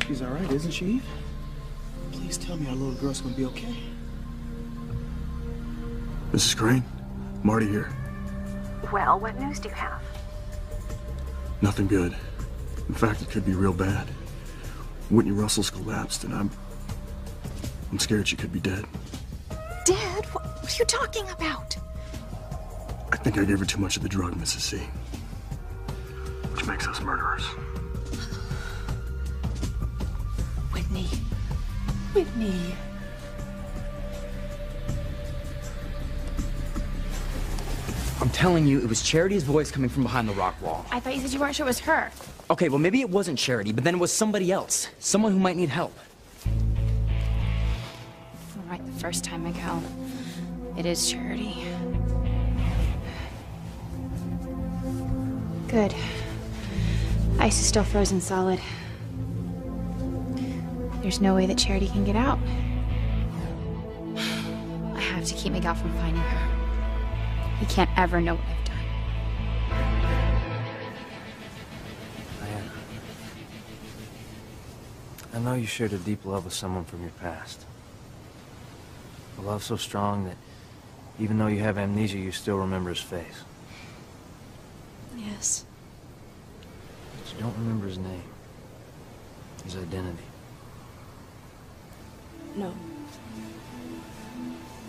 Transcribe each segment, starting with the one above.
She's all right, isn't she, Eve? Please tell me our little girl's gonna be okay. Mrs. Crane, Marty here. Well, what news do you have? Nothing good. In fact, it could be real bad. Whitney Russell's collapsed, and I'm scared she could be dead. Dead? What are you talking about? I think I gave her too much of the drug, Mrs. C. Which makes us murderers. Whitney. Whitney. I'm telling you, it was Charity's voice coming from behind the rock wall. I thought you said you weren't sure it was her. Okay, well, maybe it wasn't Charity, but then it was somebody else. Someone who might need help. All right, the first time, Miguel. It is Charity. Good. Ice is still frozen solid. There's no way that Charity can get out. I have to keep Miguel from finding her. He can't ever know what I've done. Diana, I know you shared a deep love with someone from your past. A love so strong that even though you have amnesia, you still remember his face. Yes. But you don't remember his name, his identity. No.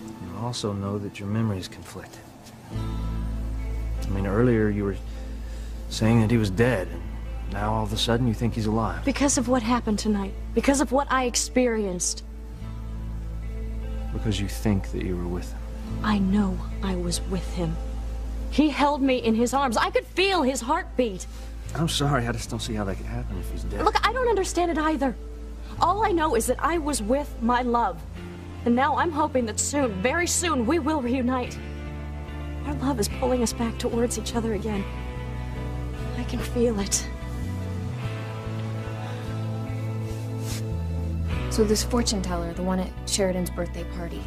You also know that your memory is conflicted. I mean, earlier you were saying that he was dead, and now all of a sudden you think he's alive. Because of what happened tonight. Because of what I experienced. Because you think that you were with him. I know I was with him. He held me in his arms. I could feel his heartbeat. I'm sorry, I just don't see how that could happen if he's dead. Look, I don't understand it either. All I know is that I was with my love. And now I'm hoping that soon, very soon, we will reunite. Our love is pulling us back towards each other again. I can feel it. So this fortune teller, the one at Sheridan's birthday party,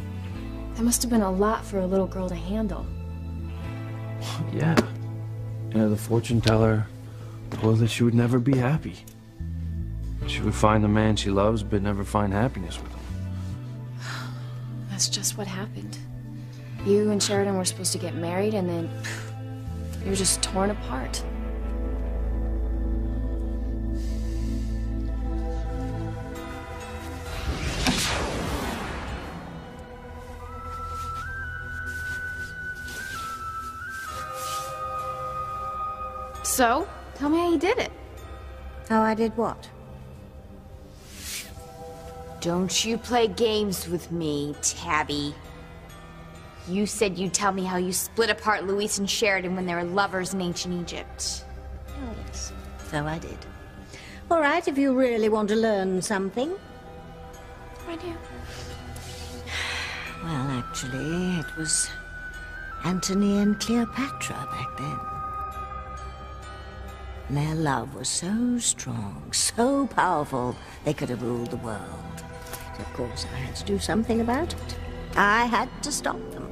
that must have been a lot for a little girl to handle. Yeah. You know, the fortune teller told her that she would never be happy. She would find the man she loves, but never find happiness with him. That's just what happened. You and Sheridan were supposed to get married, and then you were just torn apart. So, tell me how you did it. How I did what? Don't you play games with me, Tabby. You said you'd tell me how you split apart Louise and Sheridan when they were lovers in ancient Egypt. Oh, yes. So I did. All right, if you really want to learn something. I do. Well, actually, it was Antony and Cleopatra back then. Their love was so strong, so powerful, they could have ruled the world. So, of course, I had to do something about it. I had to stop them.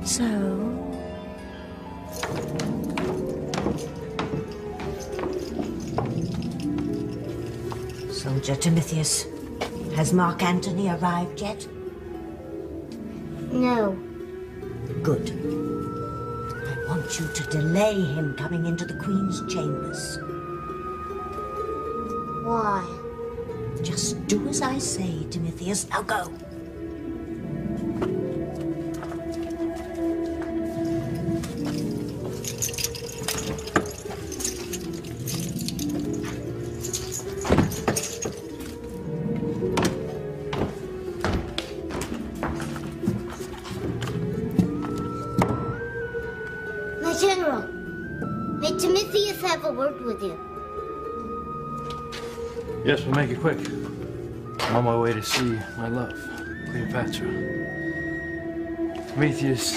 So... Soldier Timotheus, has Mark Antony arrived yet? No. Good. I want you to delay him coming into the Queen's chambers. Why? Just do as I say, Timotheus. Now go. My general, may Timotheus have a word with you? Yes, we'll make it quick. I'm on my way to see my love, Cleopatra. Prometheus,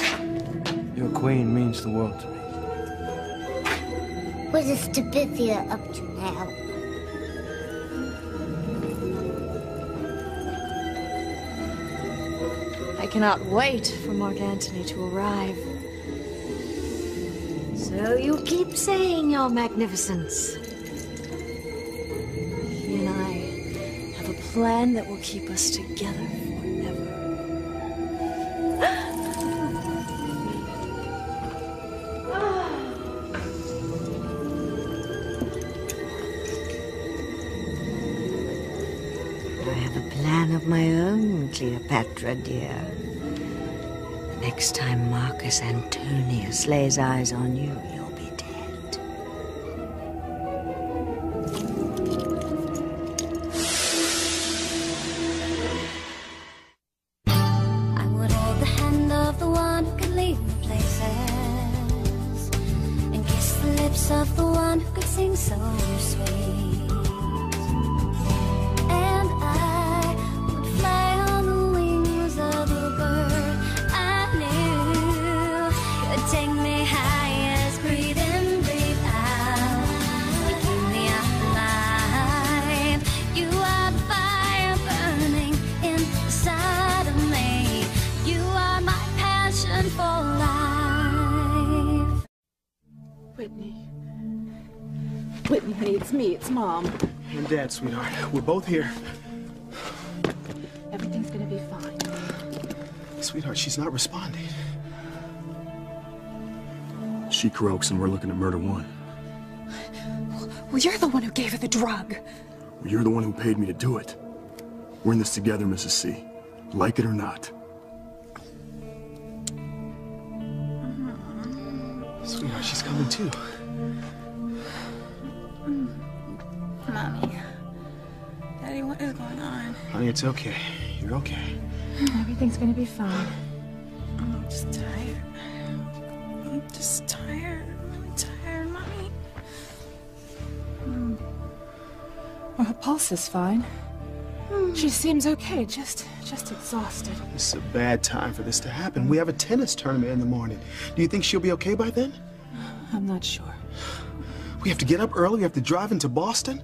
your queen means the world to me. What is Timotheus up to now? I cannot wait for Mark Antony to arrive. So you keep saying, Your Magnificence. plan that will keep us together forever. I have a plan of my own, Cleopatra, dear. The next time Marcus Antonius lays eyes on you, you'll be dead. I would hold the hand of the one who could leave places and kiss the lips of the one who could sing so sweet. And I would fly on the wings of a bird I knew could take me high as breathe in, breathe out. You keep me alive. You are the fire burning inside of me. You are my passion for life. Whitney. Whitney, honey, it's me. It's Mom. And Dad, sweetheart. We're both here. Everything's gonna be fine. Sweetheart, she's not responding. She croaks and we're looking at murder one. Well, you're the one who gave her the drug. Well, you're the one who paid me to do it. We're in this together, Mrs. C. Like it or not. Sweetheart, she's coming too. Mommy. Daddy, what is going on? Honey, it's okay. You're okay. Everything's gonna be fine. I'm just tired. I'm just tired. I'm really tired, Mommy. Well, her pulse is fine. She seems okay, just exhausted. This is a bad time for this to happen. We have a tennis tournament in the morning. Do you think she'll be okay by then? I'm not sure. We have to get up early. We have to drive into Boston.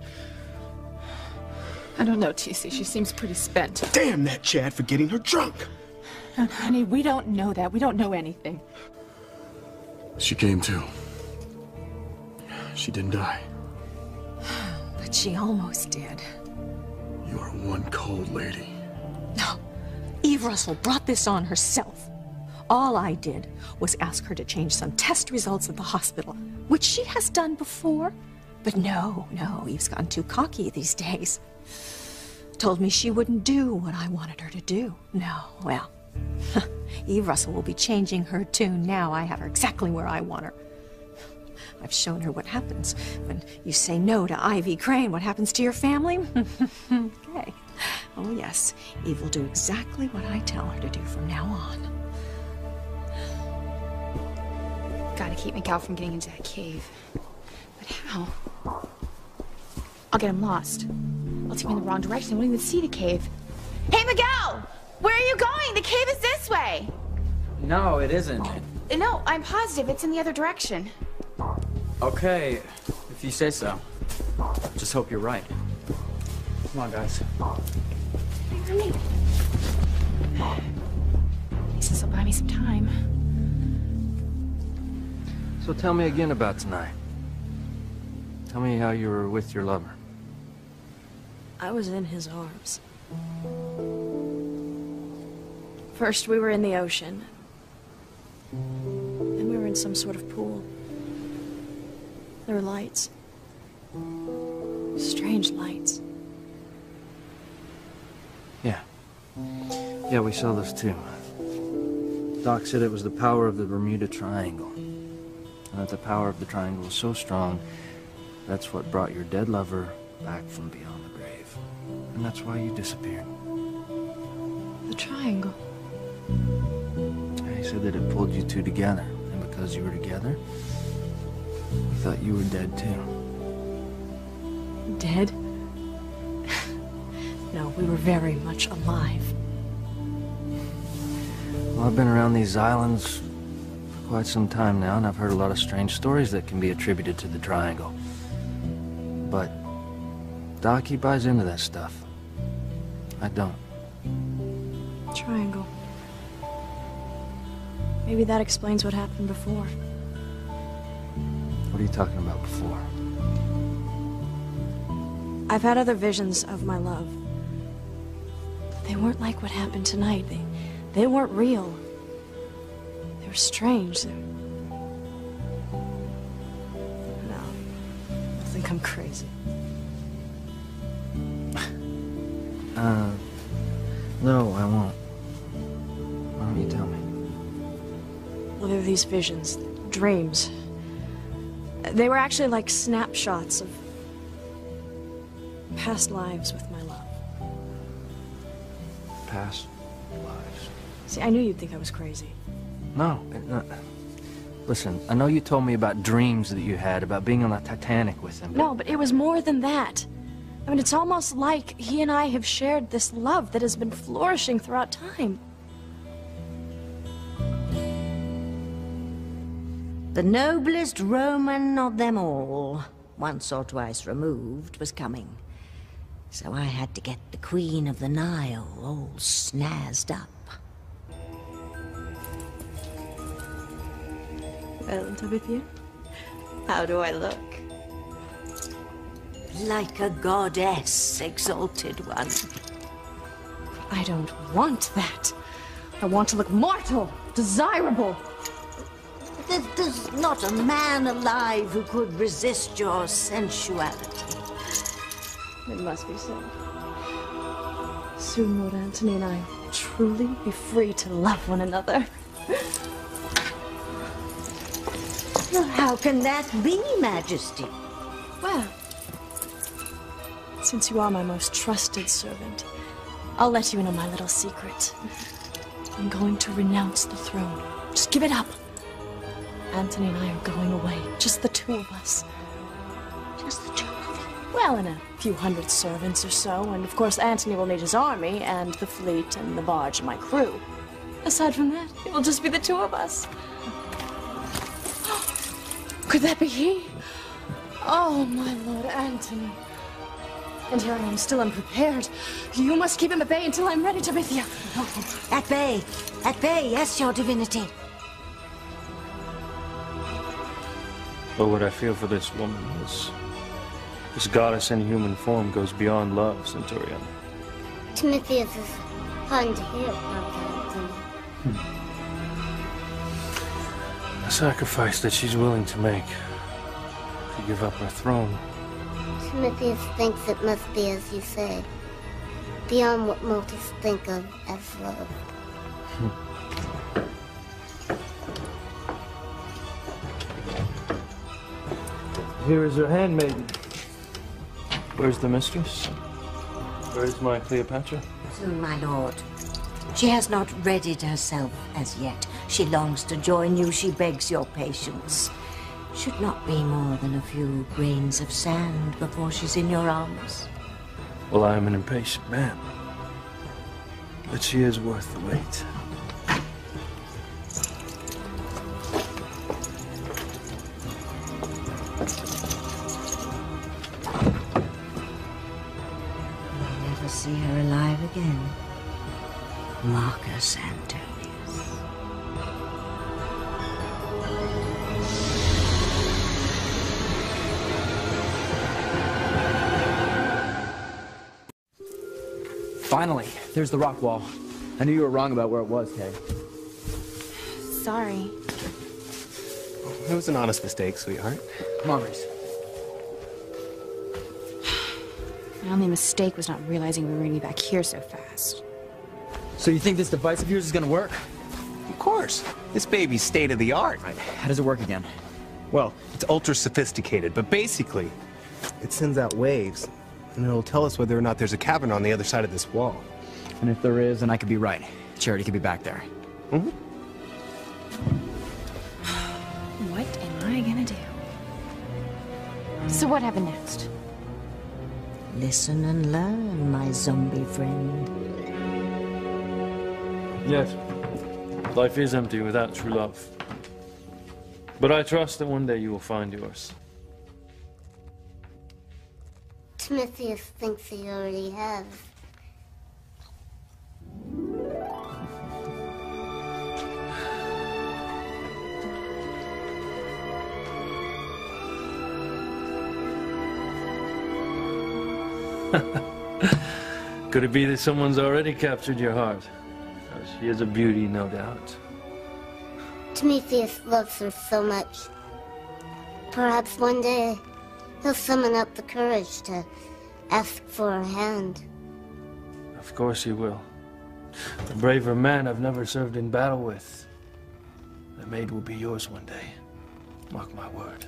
I don't know, TC. She seems pretty spent. Damn that Chad for getting her drunk. Honey, we don't know that. We don't know anything. She came to. She didn't die. But she almost did. You are one cold lady. No. Eve Russell brought this on herself. All I did was ask her to change some test results at the hospital, which she has done before. But no, Eve's gotten too cocky these days. Told me she wouldn't do what I wanted her to do. No, well, Eve Russell will be changing her tune now. I have her exactly where I want her. I've shown her what happens when you say no to Ivy Crane. What happens to your family? Okay. Oh, yes. Eve will do exactly what I tell her to do from now on. Gotta keep Miguel from getting into that cave. But how? I'll get him lost. I'll take him in the wrong direction. I won't even see the cave. Hey, Miguel! Where are you going? The cave is this way! No, it isn't. No, I'm positive. It's in the other direction. Okay, if you say so. Just hope you're right. Come on, guys. Wait for me. He says he'll buy me some time. So tell me again about tonight. Tell me how you were with your lover. I was in his arms. First, we were in the ocean. Then we were in some sort of pool. There were lights. Strange lights. Yeah. Yeah, we saw those too. Doc said it was the power of the Bermuda Triangle. And that the power of the triangle was so strong, that's what brought your dead lover back from beyond the grave. And that's why you disappeared. The triangle. He said that it pulled you two together. And because you were together, he thought you were dead too. Dead? No, we were very much alive. Well, I've been around these islands for quite some time now, and I've heard a lot of strange stories that can be attributed to the triangle. But Doc, he buys into that stuff. I don't. Triangle. Maybe that explains what happened before. What are you talking about before? I've had other visions of my love. They weren't like what happened tonight. They weren't real. They were strange. No. I think I'm crazy. No, I won't. Why don't you tell me? Well, there were these visions, dreams. They were actually like snapshots of past lives with my love. Past lives. See, I knew you'd think I was crazy. No. Listen, I know you told me about dreams that you had about being on the Titanic with him. No, but it was more than that. I mean, it's almost like he and I have shared this love that has been flourishing throughout time. The noblest Roman of them all, once or twice removed, was coming. So I had to get the Queen of the Nile all snazzed up. Well, Tabithia, how do I look? Like a goddess, exalted one. I don't want that. I want to look mortal, desirable. There's not a man alive who could resist your sensuality. It must be so. Soon Lord Antony and I will truly be free to love one another. Well, how can that be, Majesty? Well, since you are my most trusted servant, I'll let you in on my little secret. I'm going to renounce the throne. Just give it up. Antony and I are going away. Just the two of us. Just the two of you? Well, and a few hundred servants or so, and of course Antony will need his army, and the fleet, and the barge, and my crew. Aside from that, it will just be the two of us. Could that be he? Oh, my Lord Antony. And here I am, still unprepared. You must keep him at bay until I'm ready, Tabithia. At bay. At bay, yes, your divinity. But what I feel for this woman, this goddess in human form, goes beyond love, Centurion. Timotheus is hard to hear, Captain. A sacrifice that she's willing to make to give up her throne. Timotheus thinks it must be as you say, beyond what mortals think of as love. Here is her handmaiden. Where's the mistress? Where's my Cleopatra? Soon, my lord. She has not readied herself as yet. She longs to join you. She begs your patience. Should not be more than a few grains of sand before she's in your arms. Well, I am an impatient man. But she is worth the wait. I'll never see her alive again. Marcus Antonius. Finally, there's the rock wall. I knew you were wrong about where it was, Kay. Sorry. It was an honest mistake, sweetheart. Come on, Reese. My only mistake was not realizing we were going to be back here so fast. So you think this device of yours is gonna work? Of course. This baby's state of the art. How does it work again? Well, it's ultra sophisticated, but basically, it sends out waves, and it'll tell us whether or not there's a cavern on the other side of this wall. And if there is, then I could be right. Charity could be back there. Mm-hmm. What am I gonna do? So what happened next? Listen and learn, my zombie friend. Yes, life is empty without true love. But I trust that one day you will find yours. Timotheus thinks he already has. Could it be that someone's already captured your heart? She is a beauty, no doubt. Prometheus loves her so much. Perhaps one day he'll summon up the courage to ask for her hand. Of course he will. A braver man I've never served in battle with. The maid will be yours one day. Mark my word.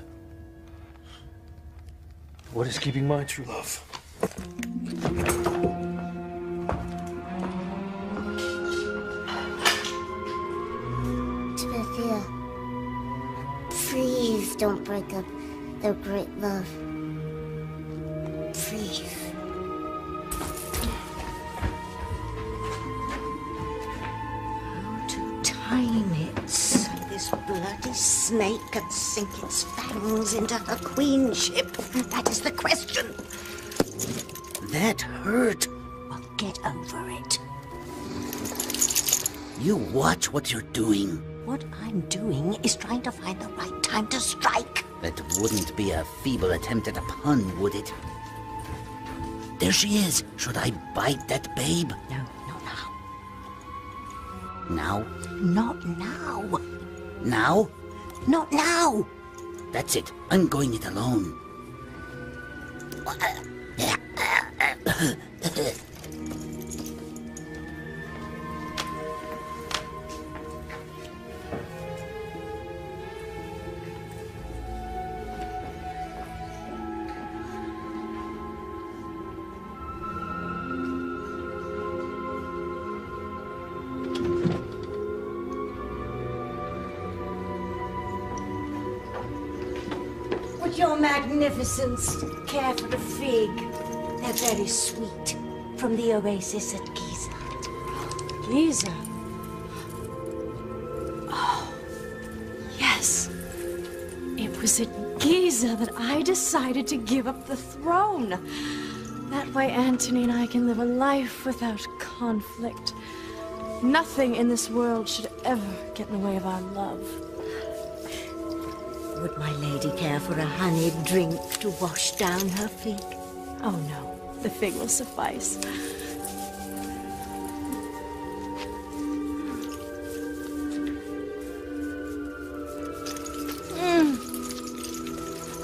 What is keeping my true love? Timothy, please don't break up their great love. Please. How to time it so this bloody snake can sink its fangs into her queenship? That is the question. That hurt. Well, get over it. You watch what you're doing. What I'm doing is trying to find the right time to strike. That wouldn't be a feeble attempt at a pun, would it? There she is. Should I bite that babe? No, not now. Now? Not now. Now? Not now. That's it. I'm going it alone. Would your magnificence care for a fig? They're very sweet. From the oasis at Giza. Giza? Oh, yes. It was at Giza that I decided to give up the throne. That way Antony and I can live a life without conflict. Nothing in this world should ever get in the way of our love. Would my lady care for a honeyed drink to wash down her fig? Oh no, the fig will suffice.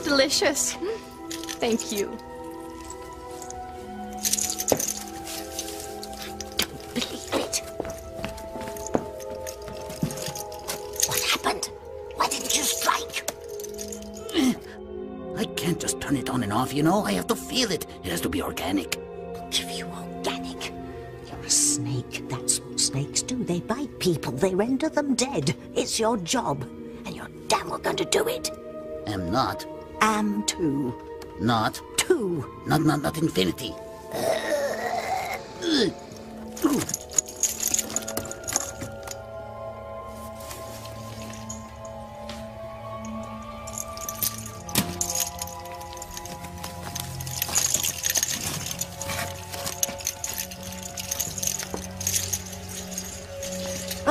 Delicious. Thank you. Believe it. What happened? Why didn't you strike? I can't just turn it on and off, you know. I have to feel it. It has to be organic. Give you organic. You're a snake. That's what snakes do. They bite people. They render them dead. It's your job. And you're damn well going to do it. Am not. Am too. Not. Two. Not infinity.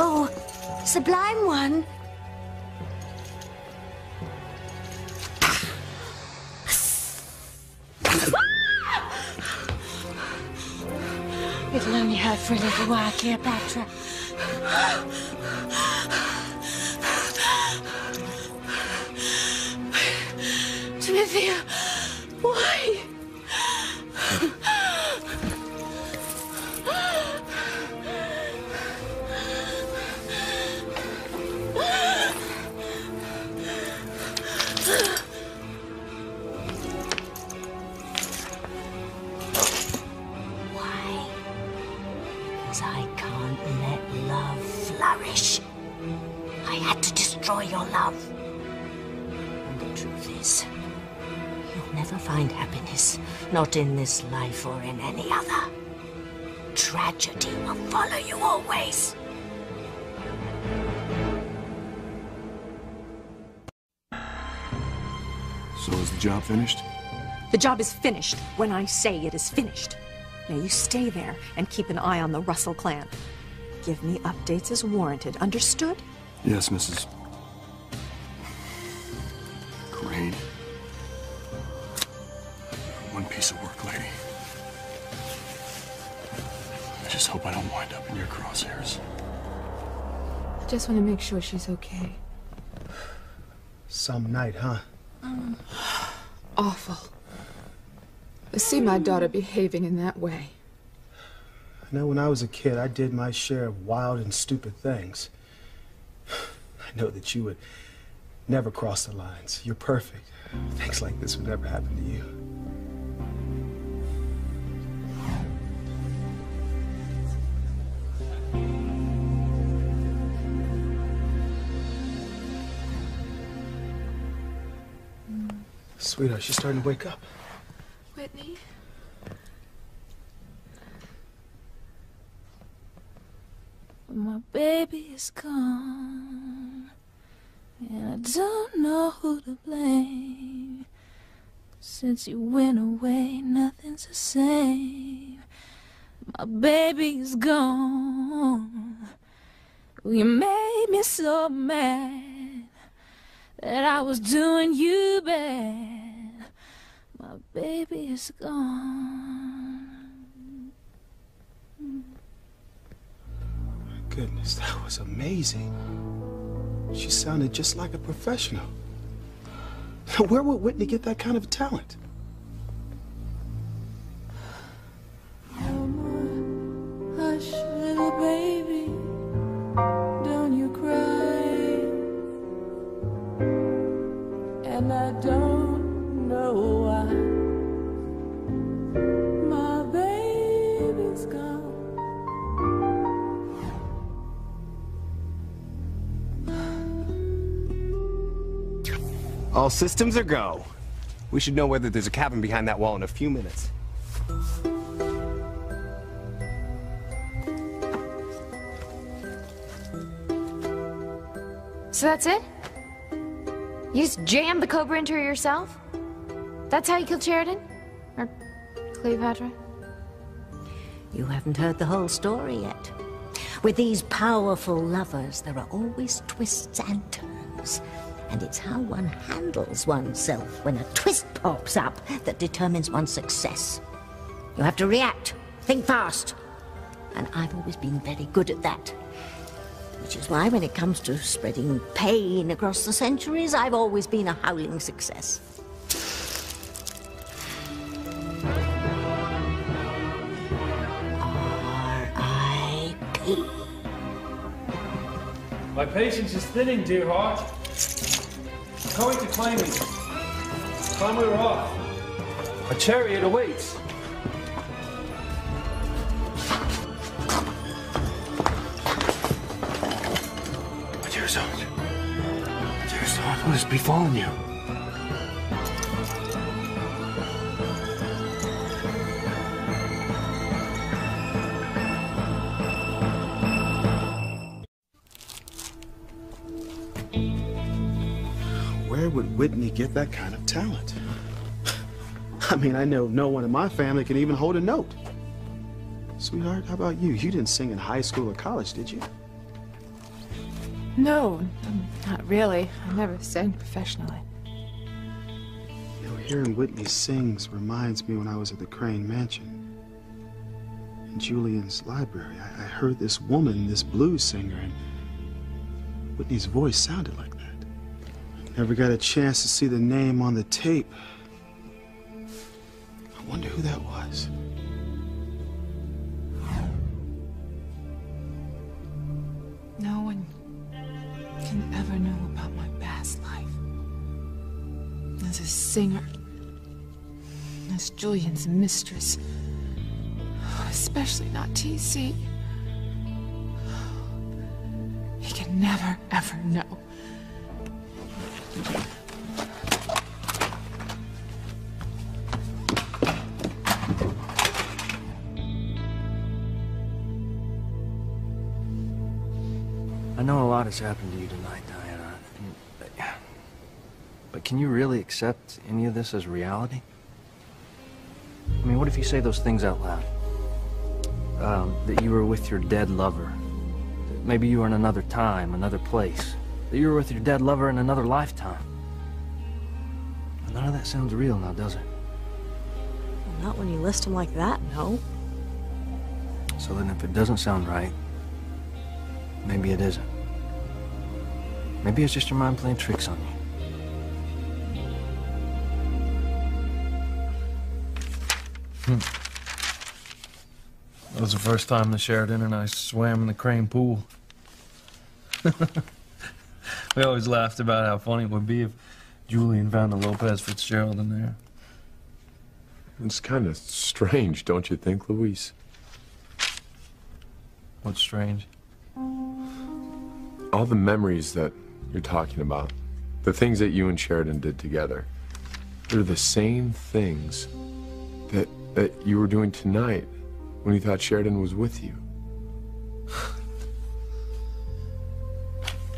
Oh, sublime one. It'll only hurt for a little while, Cleopatra. Timothy, why? Because I can't let love flourish. I had to destroy your love. And the truth is, you'll never find happiness, not in this life or in any other. Tragedy will follow you always. So is the job finished? The job is finished when I say it is finished. Now you stay there and keep an eye on the Russell clan. Give me updates as warranted. Understood? Yes, Mrs. Crane. One piece of work, lady. just hope I don't wind up in your crosshairs. I just want to make sure she's okay. Some night, huh? Awful. To see my daughter behaving in that way. I know when I was a kid, I did my share of wild and stupid things. I know that you would never cross the lines. You're perfect. Things like this would never happen to you. Sweetheart, she's starting to wake up. Whitney? My baby is gone, and I don't know who to blame. Since you went away, nothing's the same. My baby is gone. You made me so mad that I was doing you bad. My baby is gone. Goodness, that was amazing. She sounded just like a professional. Now, where would Whitney get that kind of talent? Hush, little baby, don't you cry. And I don't know why. My baby's gone. All systems are go. We should know whether there's a cabin behind that wall in a few minutes. So that's it? You just jammed the Cobra into her yourself? That's how you killed Sheridan? Or Cleopatra? You haven't heard the whole story yet. With these powerful lovers, there are always twists and turns. And it's how one handles oneself when a twist pops up that determines one's success. You have to react, think fast. And I've always been very good at that. Which is why when it comes to spreading pain across the centuries, I've always been a howling success. R.I.P. My patience is thinning, dear heart. I'm going to claim you. Time we were off. A chariot awaits. My dear son. What has befallen you? Where would Whitney get that kind of talent? I mean, I know no one in my family can even hold a note. Sweetheart, how about you? You didn't sing in high school or college, did you? No, not really. I never sang professionally. You know, hearing Whitney sings reminds me when I was at the Crane Mansion. In Julian's library, I heard this woman, this blues singer, and Whitney's voice sounded like that. Never got a chance to see the name on the tape. I wonder who that was. No one can ever know about my past life. As a singer, as Julian's mistress, especially not TC. He can never, ever know. I know a lot has happened to you tonight, Diana. But can you really accept any of this as reality? I mean, what if you say those things out loud? That you were with your dead lover. That maybe you were in another time, another place. That you were with your dead lover in another lifetime. None of that sounds real now, does it? Well, not when you list them like that, no. So then if it doesn't sound right, maybe it isn't. Maybe it's just your mind playing tricks on you. That was the first time that Sheridan and I swam in the Crane pool. We always laughed about how funny it would be if Julian found a Lopez Fitzgerald in there. It's kind of strange, don't you think, Luis? What's strange? All the memories that you're talking about, the things that you and Sheridan did together, they're the same things that you were doing tonight when you thought Sheridan was with you.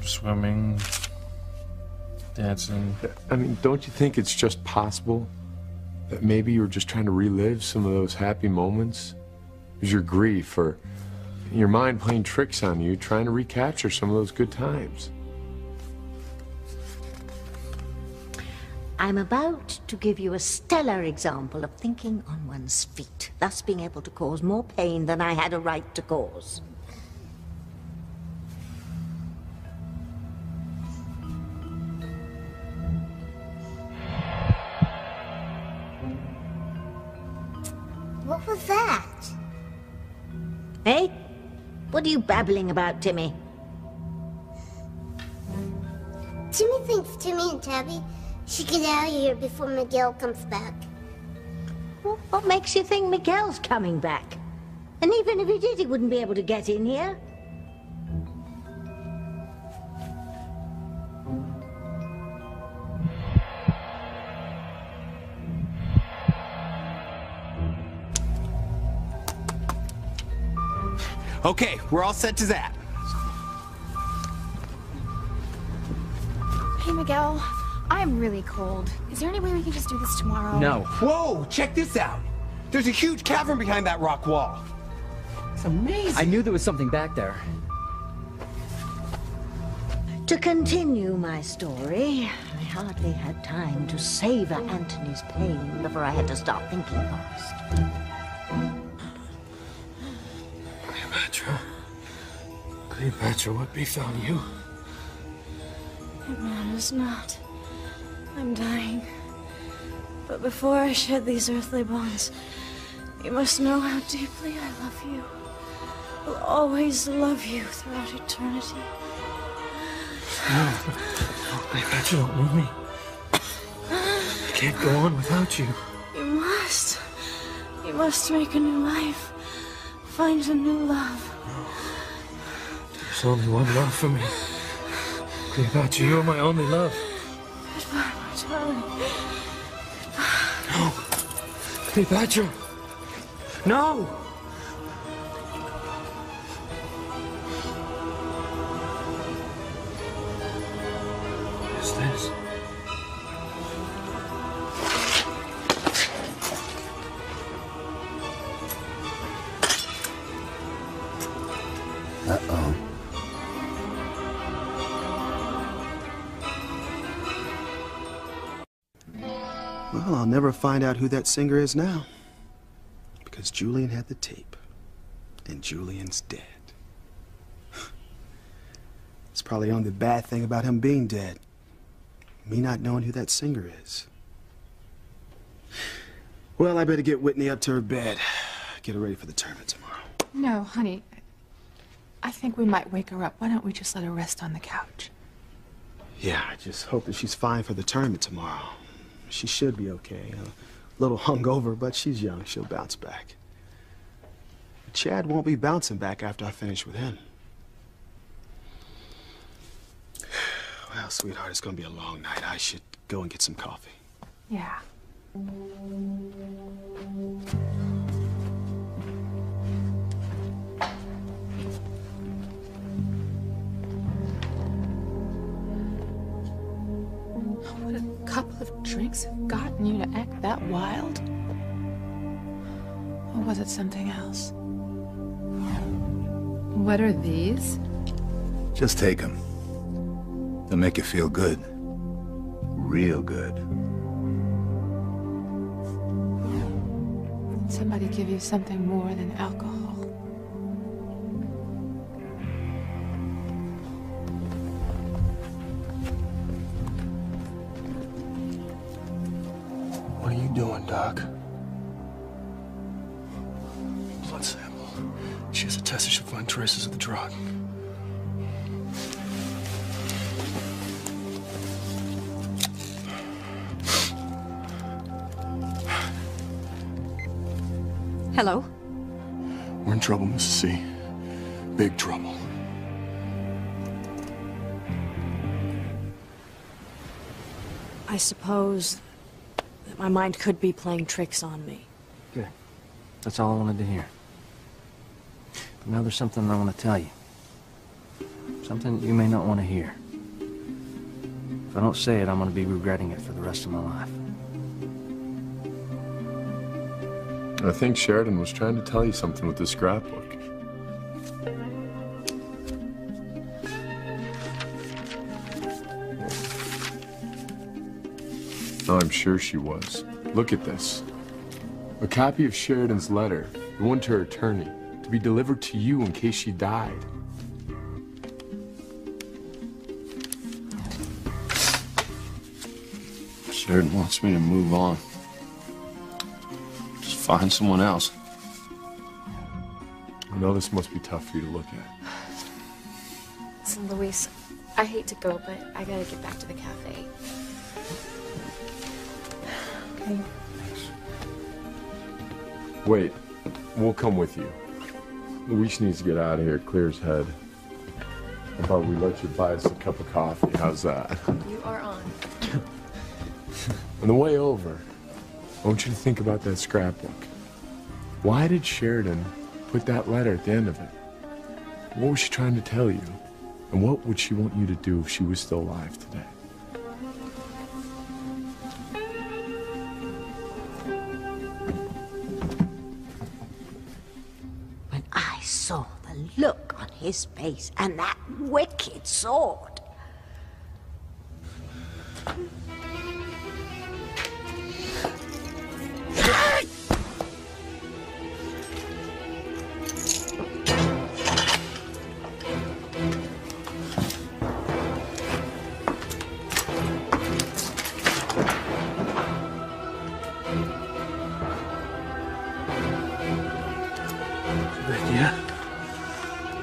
Swimming, dancing. I mean, don't you think it's just possible that maybe you were just trying to relive some of those happy moments? It was your grief or your mind playing tricks on you, trying to recapture some of those good times. I'm about to give you a stellar example of thinking on one's feet, thus being able to cause more pain than I had a right to cause. What was that? Hey? What are you babbling about, Timmy? Timmy thinks Timmy and Tabby should get out of here before Miguel comes back. Well, what makes you think Miguel's coming back? And even if he did, he wouldn't be able to get in here. Okay, we're all set to that. Hey, Miguel. I'm really cold. Is there any way we can just do this tomorrow? No. Whoa, check this out. There's a huge cavern behind that rock wall. It's amazing. I knew there was something back there. To continue my story, I hardly had time to savor Anthony's pain before I had to start thinking fast. Cleopatra, what befell you? It matters not. I'm dying. But before I shed these earthly bonds, you must know how deeply I love you. Will always love you throughout eternity. No. Cleopatra, don't leave me. I can't go on without you. You must. You must make a new life. Find a new love. There's only one love for me. Cleopatra, you're my only love. Goodbye, my darling. No. Cleopatra. No! What's this? Uh-oh. Well, I'll never find out who that singer is now. Because Julian had the tape. And Julian's dead. It's probably the only bad thing about him being dead. Me not knowing who that singer is. Well, I better get Whitney up to her bed. Get her ready for the tournament tomorrow. No, honey. I think we might wake her up. Why don't we just let her rest on the couch? Yeah, I just hope that she's fine for the tournament tomorrow. She should be okay. A little hungover, but she's young. She'll bounce back. Chad won't be bouncing back after I finish with him. Well, sweetheart, it's gonna be a long night. I should go and get some coffee. Yeah. What a couple of drinks have gotten you to act that wild? Or was it something else? What are these? Just take them. They'll make you feel good. Real good. Did somebody give you something more than alcohol? you doing, Doc? Blood sample. She has a test that she'll find traces of the drug. Hello? We're in trouble, Mrs. C. Big trouble. I suppose that my mind could be playing tricks on me. Good. That's all I wanted to hear. But now there's something I want to tell you. Something you may not want to hear. If I don't say it, I'm going to be regretting it for the rest of my life. I think Sheridan was trying to tell you something with this scrapbook. Oh, I'm sure she was. Look at this. A copy of Sheridan's letter, the one to her attorney, to be delivered to you in case she died. Sheridan wants me to move on. Just find someone else. I know this must be tough for you to look at. Listen, Luis, I hate to go, but I gotta get back to the cafe. Okay. Wait, we'll come with you. Luis needs to get out of here, clear his head. How about we let you buy us a cup of coffee? How's that? You are on. On the way over, I want you to think about that scrapbook. Why did Sheridan put that letter at the end of it? What was she trying to tell you? And what would she want you to do if she was still alive today? When I saw the look on his face and that wicked sword. Yeah?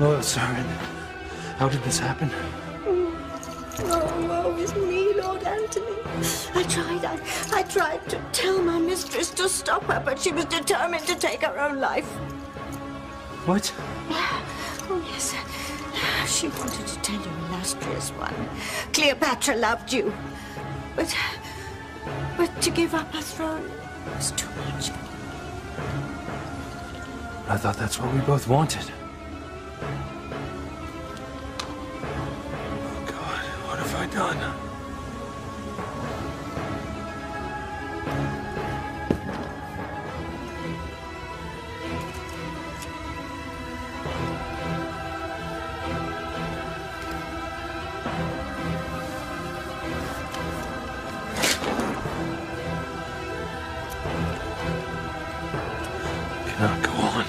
Loyal servant. How did this happen? Oh, woe is me, Lord Anthony. I tried to tell my mistress to stop her, but she was determined to take her own life. What? Oh, yes. She wanted to tell you, illustrious one. Cleopatra loved you. But to give up her throne was too much. I thought that's what we both wanted. Oh, God, what have I done? Cannot go on.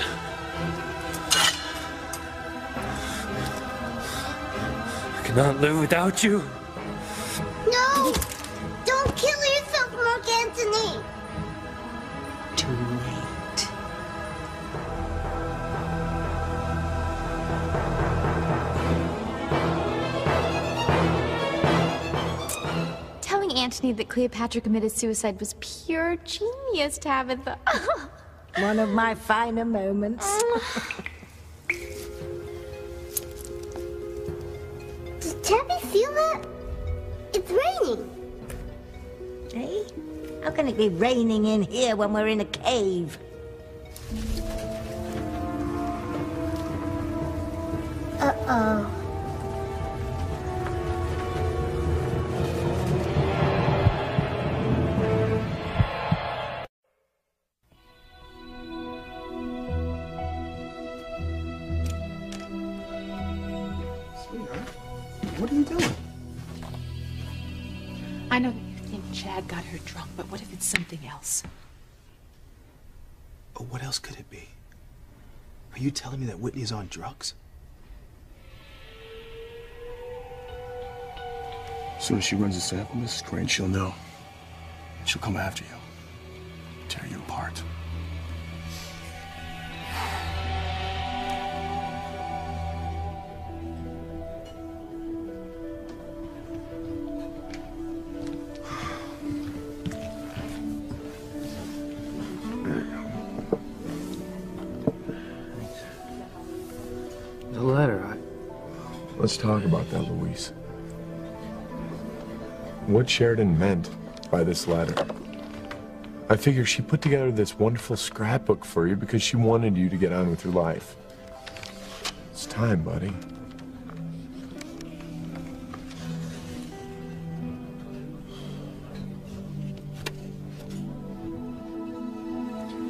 I cannot live without you. No! Don't kill yourself, Mark Antony! Too late. Telling Antony that Cleopatra committed suicide was pure genius, Tabitha. One of my finer moments. Does Tabby feel that? It's raining. Hey, how can it be raining in here when we're in a cave? Uh-oh. What are you doing? I know that you think Chad got her drunk, but what if it's something else? Oh, what else could it be? Are you telling me that Whitney's on drugs? As soon as she runs a sample, Mrs. Crane, she'll know. She'll come after you. tear you apart. The letter, Let's talk about that, Luis. What Sheridan meant by this letter. I figure she put together this wonderful scrapbook for you because she wanted you to get on with your life. It's time, buddy.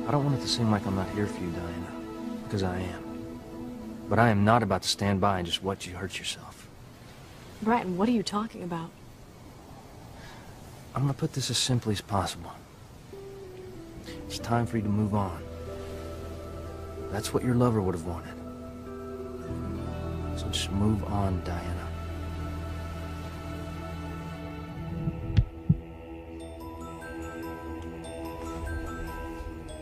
I don't want it to seem like I'm not here for you, Diana, because I am. But I am not about to stand by and just watch you hurt yourself. Bratton, what are you talking about? I'm gonna put this as simply as possible. It's time for you to move on. That's what your lover would have wanted. So just move on, Diana.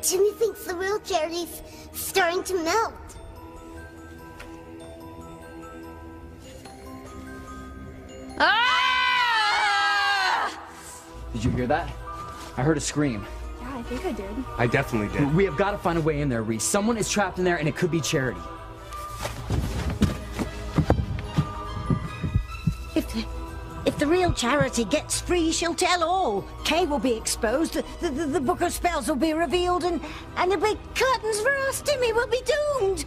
Jimmy thinks the real Charity's starting to melt. Did you hear that? I heard a scream. Yeah, I think I did. I definitely did. We have got to find a way in there, Reese. Someone is trapped in there, and it could be Charity. If the real Charity gets free, she'll tell all. Kay will be exposed, the Book of Spells will be revealed, and the big curtains for us, Timmy, will be doomed.